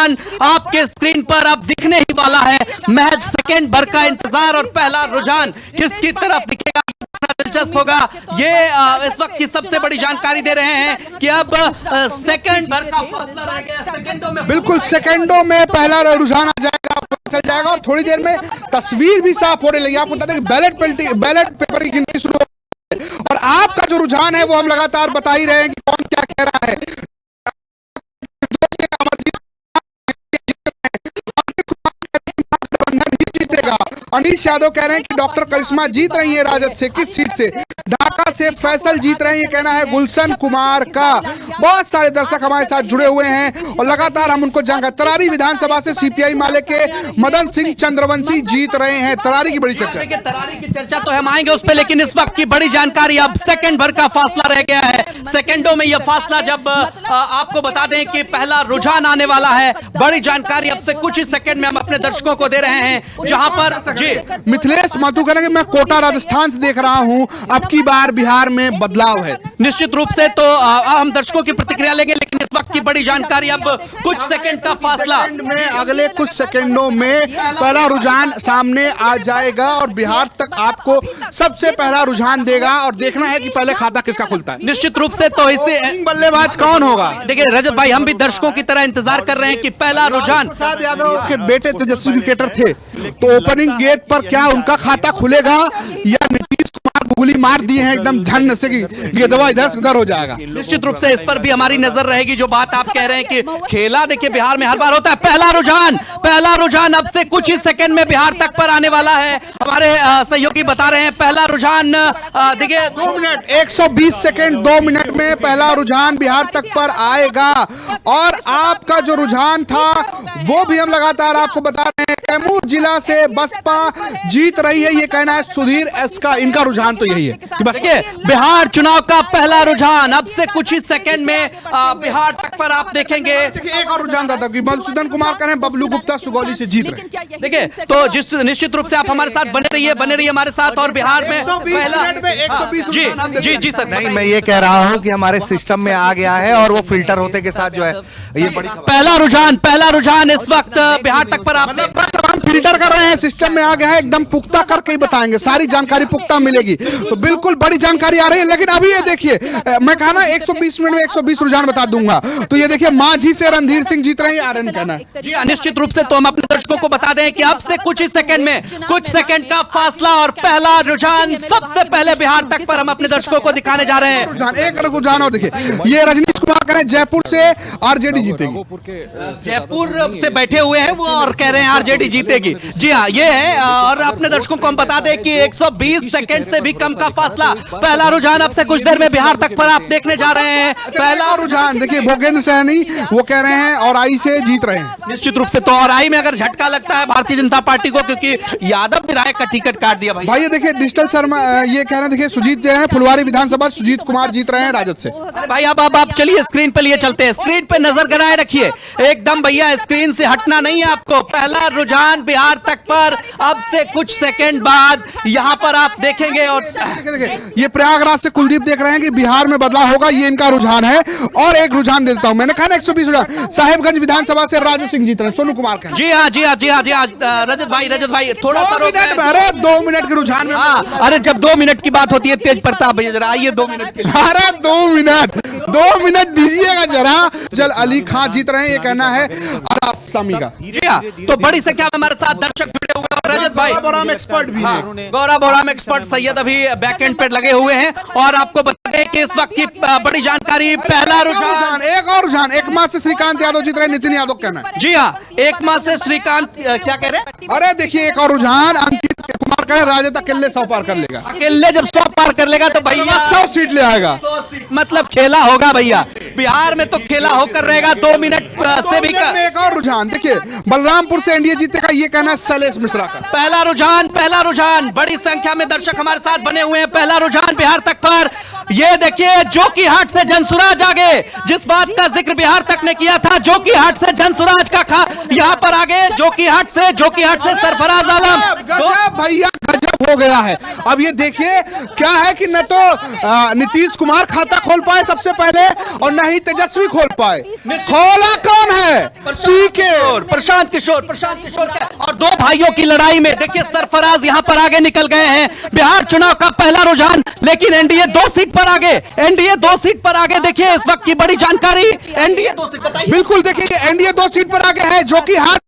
रुझान आपके स्क्रीन पर अब दिखने ही वाला है। महज सेकंड भर का इंतजार और पहला रुझान किसकी तरफ दिखेगा, दिलचस्प होगा। ये इस वक्त की सबसे बड़ी जानकारी दे रहे हैं कि अब सेकंड भर का फासला रह गया, सेकंडों में, बिल्कुल सेकंडों में पहला रुझान आ जाएगा, चल जाएगा और थोड़ी देर में तस्वीर भी साफ होने लगी। आपको बता दें कि बैलेट पेपर की गिनती शुरू हो गई और आपका जो रुझान है वो हम लगातार बता ही रहे हैं कि कौन क्या कह रहा है। अनीश यादव कह रहे हैं कि डॉक्टर करिश्मा जीत रही है राजद से। किस सीट से? ढाका से फैसल जीत रहे हैं, ये कहना है गुलशन कुमार का। बहुत सारे दर्शक हमारे साथ जुड़े हुए हैं और लगातार हम उनको जानकारी। तरारी विधानसभा से सीपीआई माले के मदन सिंह चंद्रवंशी जीत रहे हैं। तरारी की बड़ी चर्चा, तरारी की चर्चा तो हम आएंगे उस पर, लेकिन इस वक्त की बड़ी जानकारी, अब सेकंड भर का फासला रह गया है। सेकंडों में यह फासला, जब आपको बता दें कि पहला रुझान आने वाला है। बड़ी जानकारी अब से कुछ ही सेकंड में हम अपने दर्शकों को दे रहे हैं, जहां पर जी मिथिलेश माथुर कह रहे हैं कि मैं कोटा राजस्थान से देख रहा हूं, अब की बार बिहार में बदलाव है। निश्चित रूप से तो हम दर्शकों की प्रतिक्रिया लेंगे, लेकिन इस वक्त की बड़ी जानकारी, अब कुछ सेकंड का फासला में, अगले कुछ सेकंडों में पहला रुझान सामने आ जाएगा और बिहार तक आपको सबसे पहला रुझान देगा और देखना है कि पहले खाता किसका खुलता है। निश्चित रूप से तो इसे बल्लेबाज कौन होगा? देखिए रजत भाई, हम भी दर्शकों की तरह इंतजार कर रहे हैं कि पहला रुझान। प्रसाद यादव के बेटे तेजस्वी क्रिकेटर थे, तो ओपनिंग गेट पर क्या उनका खाता खुलेगा या नीतीश कुमार गोली मार दिए हैं एकदम झन से कि गेंदवा इधर से उधर हो जाएगा? निश्चित रूप से इस पर भी हमारी नजर रहेगी। जो बात आप कह रहे हैं कि खेला देखिए बिहार में हर बार होता है। पहला रुझान अब से कुछ ही सेकंड में बिहार तक पर आने वाला है। हमारे सहयोगी बता रहे हैं पहला रुझान देखिए 2 मिनट 120 सेकंड 2 मिनट में पहला रुझान बिहार तक पर आएगा। और आपका जो रुझान था वो भी हम लगातार आपको बता रहे हैं। कैमूर जिला से बसपा जीत रही है, ये कहना है सुधीर एस का। इनका रुझान तो यही है कि देखिए बिहार चुनाव का पहला रुझान अब से कुछ ही सेकंड में बिहार तक पर आप देखेंगे। एक और रुझान था कि मधुसूदन कुमार कह रहे हैं बबलू गुप्ता सुगौली से जीत रहे। देखिए तो जिस निश्चित रूप से आप हमारे साथ बने रहिए हमारे साथ। और बिहार में 120 जी सर। नहीं, मैं ये कह रहा हूँ कि हमारे सिस्टम में आ गया है और वो फिल्टर होते के साथ जो है ये बड़ी पहला रुझान इस वक्त बिहार तक पर आप हम फिल्टर कर रहे हैं, सिस्टम में आ गया है, एकदम पुख्ता करके ही बताएंगे, सारी जानकारी पुख्ता मिलेगी। तो बिल्कुल बड़ी जानकारी आ रही है। लेकिन अभी ये देखिए, मैं कहा ना 120 मिनट में 120 रुझान बता दूंगा। तो ये देखिए मांझी से रणधीर सिंह जीत रहे हैं, आर्यन कहना है। जी निश्चित रूप से तो हम अपने दर्शकों को बता दें कि अब से कुछ ही सेकंड में, कुछ सेकंड का फासला और पहला रुझान सबसे पहले बिहार तक पर हम अपने दर्शकों को दिखाने जा रहे हैं। एक रुझान और देखिए, ये रजनीश कुमार कह रहे हैं जयपुर से आरजेडी जीतेगी। जयपुर से बैठे हुए हैं वो और कह रहे हैं आरजेडी जीतेगी। जी हाँ, ये है। और अपने दर्शकों को हम बता दें कि 120 सेकंड से भी कम का फासला, पहला रुझान अब से कुछ देर में बिहार तक पर आप देखने जा रहे हैं। पहला रुझान देखिए, भोगेंद्र सहनी वो कह रहे हैं और आई से जीत रहे हैं। निश्चित रूप से तो और आई में अगर झटका लगता है भारतीय जनता पार्टी को, क्योंकि यादव विधायक का टिकट काट दिया। भाई ये देखिए डिजिटल शर्मा ये कह रहे हैं, देखिए सुजीत जो है फुलवारी विधानसभा सुजीत कुमार जीत रहे हैं राजद से। भाई अब आप चलिए स्क्रीन पे लिए चलते हैं, स्क्रीन पे नजर गड़ाए रखिए एकदम भैया, स्क्रीन से हटना नहीं है आपको। पहला रुझान बिहार तक पर अब से कुछ सेकंड बाद यहां पर आप देखेंगे। और देखिए ये प्रयागराज से कुलदीप देख रहे हैं कि बिहार में बदलाव होगा, ये इनका रुझान है। और एक रुझान देता हूं, मैंने कहा ना 120 रुझान। साहिबगंज विधानसभा से राजू सिंह जीत रहे हैं, सोनू कुमार का। जी हाँ रजत भाई थोड़ा सा अरे 2 मिनट के रुझान में। अरे जब 2 मिनट की बात होती है तेज प्रताप भैया जरा आइए 2 मिनट के लिए। अरे 2 मिनट दीजिएगा जरा। चल अली खान जीत रहे हैं, ये कहना है अराफ सामी का। जी हाँ, तो बड़ी संख्या में हमारे साथ दर्शक जुड़े हुए हैं। रजत भाई गौरव एक्सपर्ट भी हैं। गौरव एक्सपर्ट सैयद अभी बैक एंड पे लगे हुए हैं। और आपको बता दें कि इस वक्त की बड़ी जानकारी, पहला रुझान, एक और रुझान, एक माह से श्रीकांत यादव जीत रहे हैं, नितिन यादव कहना है। जी हाँ, एक माह से श्रीकांत क्या कह रहे हैं? अरे देखिए एक और रुझान, अंकित कुमार कह रहे हैं राजद अकेले 100 पार कर लेगा। अकेले जब 100 पार कर लेगा तो भैया 100 सीट ले आएगा। मतलब खेला होगा भैया, बिहार में तो खेला होकर रहेगा। 2 मिनट से भी एक और रुझान देखिए, बलरामपुर से एनडीए जीतेगा, ये कहना है शैलेश मिश्रा का। पहला रुझान बड़ी संख्या में दर्शक हमारे साथ बने हुए हैं। पहला रुझान बिहार तक पर, ये देखिए जोकीहाट से जनसुराज आगे, जिस बात का जिक्र बिहार तक ने किया था, जोकीहाट से जनसुराज का यहाँ पर आगे, जो जोकीहाट से सरफराज आलम। गजब भैया, गजब हो गया है। अब ये देखिए क्या है कि न तो नीतीश कुमार खाता खोल पाए सबसे पहले, और न ही तेजस्वी खोल पाए। खोला कौन है? पीके, प्रशांत किशोर क्या? और दो भाइयों की लड़ाई में देखिए सरफराज यहां पर आगे निकल गए हैं। बिहार चुनाव का पहला रुझान, लेकिन एनडीए 2 सीट पर आगे। देखिए इस वक्त की बड़ी जानकारी, एनडीए 2 सीट, बताइए। बिल्कुल, देखिए एनडीए 2 सीट पर आगे है। जोकीहाट